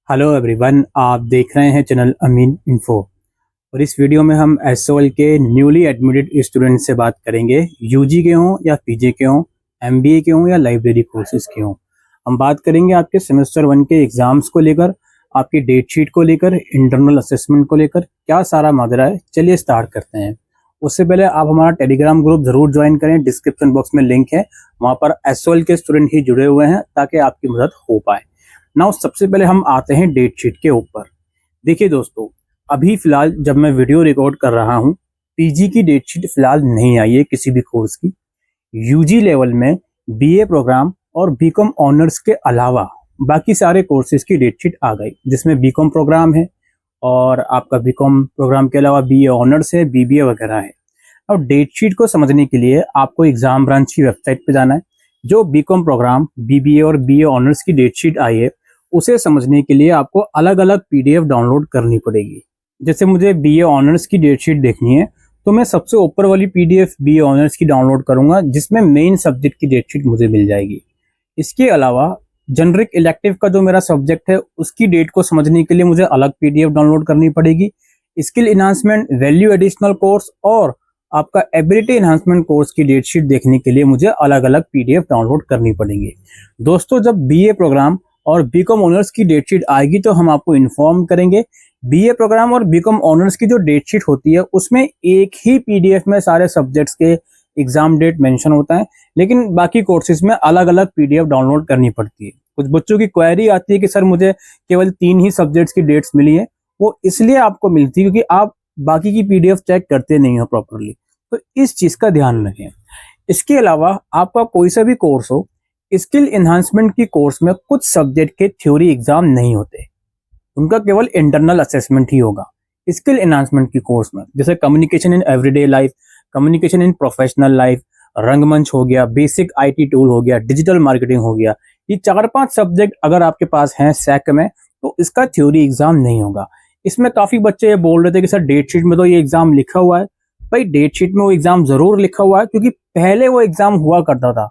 Hello everyone, आप देख रहे हैं चैनल अमीन इन्फो। और इस वीडियो में हम एसओएल के न्यूली एडमिटेड स्टूडेंट से बात करेंगे। यूजी के हों या पीजी के हों, एमबीए के हों या लाइब्रेरी कोर्सेज के हों, हम बात करेंगे आपके सेमेस्टर 1 के एग्जाम्स को लेकर, आपकी डेट शीट को लेकर, इंटरनल असेसमेंट को लेकर क्या सारा माजरा है। चलिए स्टार्ट करते हैं। उससे पहले आप हमारा टेलीग्राम ग्रुप जरूर ज्वाइन करें, डिस्क्रिप्शन बॉक्स में लिंक है, वहाँ पर एसओएल के स्टूडेंट ही जुड़े हुए हैं ताकि आपकी मदद हो पाए। नाउ सबसे पहले हम आते हैं डेट शीट के ऊपर। देखिए दोस्तों, अभी फिलहाल जब मैं वीडियो रिकॉर्ड कर रहा हूँ, पीजी की डेट शीट फिलहाल नहीं आई है किसी भी कोर्स की। यूजी लेवल में बीए प्रोग्राम और बीकॉम ऑनर्स के अलावा बाकी सारे कोर्सेज की डेट शीट आ गई, जिसमें बीकॉम प्रोग्राम है और आपका बीकॉम प्रोग्राम के अलावा बीए ऑनर्स है, बीबीए वगैरह है। अब डेट शीट को समझने के लिए आपको एग्जाम ब्रांच की वेबसाइट पे जाना है। जो बीकॉम प्रोग्राम, बीबीए और बीए ऑनर्स की डेट शीट आई है, उसे समझने के लिए आपको अलग अलग पीडीएफ डाउनलोड करनी पड़ेगी। जैसे मुझे बीए ऑनर्स की डेट शीट देखनी है तो मैं सबसे ऊपर वाली पीडीएफ बीए ऑनर्स की डाउनलोड करूंगा, जिसमें मेन सब्जेक्ट की डेट शीट मुझे मिल जाएगी। इसके अलावा जनरिक इलेक्टिव का जो मेरा सब्जेक्ट है, उसकी डेट को समझने के लिए मुझे अलग पीडीएफ डाउनलोड करनी पड़ेगी। Skill enhancement, value additional course और आपका एबिलिटी इन्हांसमेंट कोर्स की डेट शीट देखने के लिए मुझे अलग अलग पीडीएफ डाउनलोड करनी पड़ेगी। दोस्तों, जब बीए प्रोग्राम और बीकॉम ऑनर्स की डेट शीट आएगी तो हम आपको इन्फॉर्म करेंगे। बीए प्रोग्राम और बीकॉम ऑनर्स की जो डेट शीट होती है, उसमें एक ही पीडीएफ में सारे सब्जेक्ट्स के एग्जाम डेट मेंशन होता है, लेकिन बाकी कोर्सेज में अलग अलग पीडीएफ डाउनलोड करनी पड़ती है। कुछ बच्चों की क्वेरी आती है कि सर मुझे केवल 3 ही सब्जेक्ट्स की डेट्स मिली है। वो इसलिए आपको मिलती है क्योंकि आप बाकी की पीडीएफ चेक करते नहीं हो प्रॉपरली, तो इस चीज का ध्यान रखें। इसके अलावा आपका कोई सा भी कोर्स हो, स्किल एनहांसमेंट की कोर्स में कुछ सब्जेक्ट के थ्योरी एग्जाम नहीं होते, उनका केवल इंटरनल असेसमेंट ही होगा। स्किल एनहांसमेंट की कोर्स में जैसे communication in everyday life, communication in professional life, रंगमंच हो गया, बेसिक आईटी टूल हो गया, डिजिटल मार्केटिंग हो गया, ये 4-5 सब्जेक्ट अगर आपके पास हैं सैक में, तो इसका थ्योरी एग्जाम नहीं होगा। इसमें काफी बच्चे ये बोल रहे थे कि सर डेट शीट में तो ये एग्जाम लिखा हुआ है। भाई, डेट शीट में वो एग्जाम जरूर लिखा हुआ है, क्योंकि पहले वो एग्जाम हुआ करता था।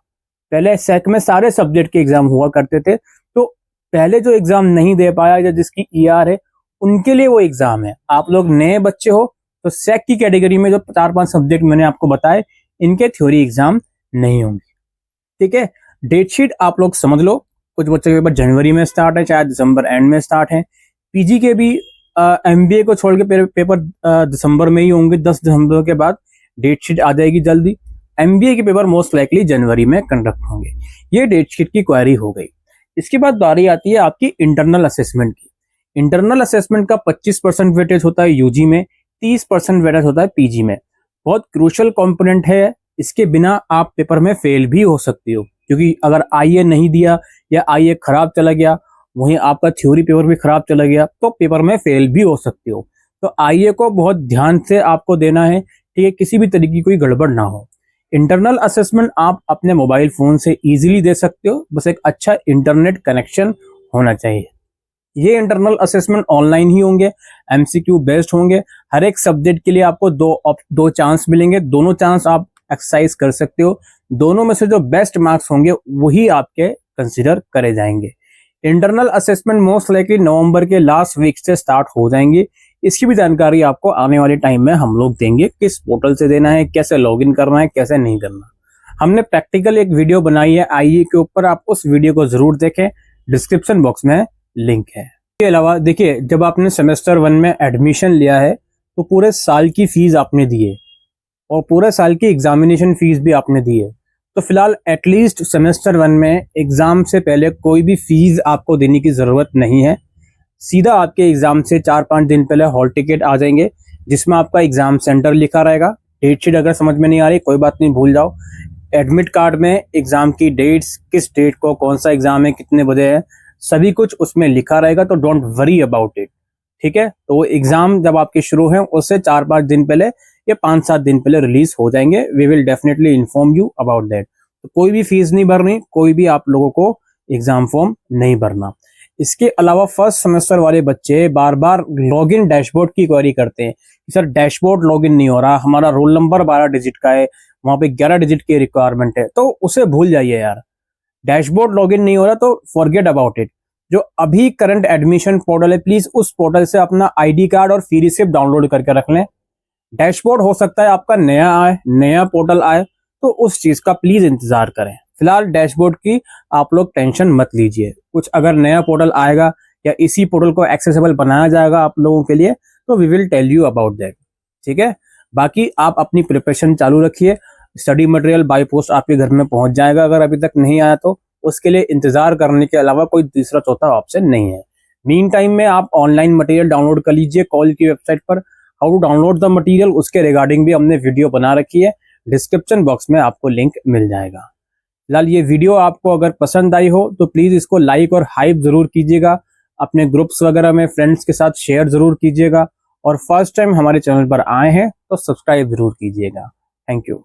पहले सेक में सारे सब्जेक्ट के एग्जाम हुआ करते थे, तो पहले जो एग्जाम नहीं दे पाया या जिसकी ईआर है, उनके लिए वो एग्जाम है। आप लोग नए बच्चे हो तो सेक की कैटेगरी में जो 4-5 सब्जेक्ट मैंने आपको बताए, इनके थ्योरी एग्जाम नहीं होंगे। ठीक है, डेट शीट आप लोग समझ लो। कुछ बच्चों के पेपर जनवरी में स्टार्ट है, शायद दिसंबर एंड में स्टार्ट है। पीजी के भी एमबीए को छोड़ के पेपर दिसंबर में ही होंगे। 10 दिसंबर के बाद डेट शीट आ जाएगी जल्दी। एमबीए के पेपर मोस्ट लाइकली जनवरी में कंडक्ट होंगे। ये डेट शीट की क्वेरी हो गई। इसके बाद बारी आती है आपकी इंटरनल असेसमेंट की। इंटरनल असेसमेंट का 25% वेटेज होता है यूजी में, 30% वेटेज होता है पीजी में। बहुत क्रूशियल कंपोनेंट है, इसके बिना आप पेपर में फेल भी हो सकती हो, क्योंकि अगर आईए नहीं दिया या आईए खराब चला गया, वहीं आपका थ्योरी पेपर भी खराब चला गया, तो पेपर में फेल भी हो सकती हो। तो आईए को बहुत ध्यान से आपको देना है, ठीक है, किसी भी तरीके की कोई गड़बड़ ना हो। इंटरनल असेसमेंट आप अपने मोबाइल फोन से इजीली दे सकते हो, बस एक अच्छा इंटरनेट कनेक्शन होना चाहिए। ये इंटरनल असेसमेंट ऑनलाइन ही होंगे, एमसीक्यू बेस्ड होंगे। हर एक सब्जेक्ट के लिए आपको दो चांस मिलेंगे, दोनों चांस आप एक्सरसाइज कर सकते हो। दोनों में से जो बेस्ट मार्क्स होंगे वही आपके कंसिडर करे जाएंगे। इंटरनल असेसमेंट मोस्ट लाइकली नवंबर के लास्ट वीक से स्टार्ट हो जाएंगे। इसकी भी जानकारी आपको आने वाले टाइम में हम लोग देंगे, किस पोर्टल से देना है, कैसे लॉगिन करना है, कैसे नहीं करना। हमने प्रैक्टिकल एक वीडियो बनाई है आईए के ऊपर, आप उस वीडियो को जरूर देखें, डिस्क्रिप्शन बॉक्स में लिंक है। इसके अलावा देखिए, जब आपने सेमेस्टर 1 में एडमिशन लिया है तो पूरे साल की फीस आपने दी है और पूरे साल की एग्जामिनेशन फीस भी आपने दी है। तो फिलहाल एटलीस्ट सेमेस्टर 1 में एग्जाम से पहले कोई भी फीस आपको देने की जरूरत नहीं है। सीधा आपके एग्जाम से 4-5 दिन पहले हॉल टिकट आ जाएंगे, जिसमें आपका एग्जाम सेंटर लिखा रहेगा। डेट शीट अगर समझ में नहीं आ रही, कोई बात नहीं, भूल जाओ। एडमिट कार्ड में एग्जाम की डेट्स, किस डेट को कौन सा एग्जाम है, कितने बजे है, सभी कुछ उसमें लिखा रहेगा। तो डोंट वरी अबाउट इट, ठीक है। तो वो एग्जाम जब आपके शुरू है उससे 4-5 दिन पहले या 5-7 दिन पहले रिलीज हो जाएंगे। We will definitely inform you about that. तो कोई भी फीस नहीं भरनी, कोई भी आप लोगों को एग्जाम फॉर्म नहीं भरना। इसके अलावा फर्स्ट सेमेस्टर वाले बच्चे बार बार लॉगिन डैशबोर्ड की क्वेरी करते हैं कि सर डैशबोर्ड लॉगिन नहीं हो रहा, हमारा रोल नंबर 12 डिजिट का है, वहां पे 11 डिजिट की रिक्वायरमेंट है। तो उसे भूल जाइए यार, डैशबोर्ड लॉगिन नहीं हो रहा तो फॉरगेट अबाउट इट। जो अभी करंट एडमिशन पोर्टल है, प्लीज उस पोर्टल से अपना आईडी कार्ड और फी रिसिप्ट डाउनलोड करके रख लें। डैशबोर्ड हो सकता है आपका नया आए, नया पोर्टल आए, तो उस चीज का प्लीज इंतजार करें। फिलहाल डैशबोर्ड की आप लोग टेंशन मत लीजिए। कुछ अगर नया पोर्टल आएगा या इसी पोर्टल को एक्सेसिबल बनाया जाएगा आप लोगों के लिए, तो we will tell you about that. ठीक है, बाकी आप अपनी प्रिपरेशन चालू रखिए। स्टडी मटेरियल बाय पोस्ट आपके घर में पहुंच जाएगा। अगर अभी तक नहीं आया तो उसके लिए इंतजार करने के अलावा कोई दूसरा चौथा ऑप्शन नहीं है। मीन टाइम में आप ऑनलाइन मटेरियल डाउनलोड कर लीजिए कॉल की वेबसाइट पर। How to download the material, उसके रिगार्डिंग भी हमने वीडियो बना रखी है, डिस्क्रिप्शन बॉक्स में आपको लिंक मिल जाएगा। फिलहाल ये वीडियो आपको अगर पसंद आई हो तो प्लीज इसको लाइक और हाइप जरूर कीजिएगा, अपने ग्रुप्स वगैरह में फ्रेंड्स के साथ शेयर जरूर कीजिएगा, और फर्स्ट टाइम हमारे चैनल पर आए हैं तो सब्सक्राइब जरूर कीजिएगा। Thank you.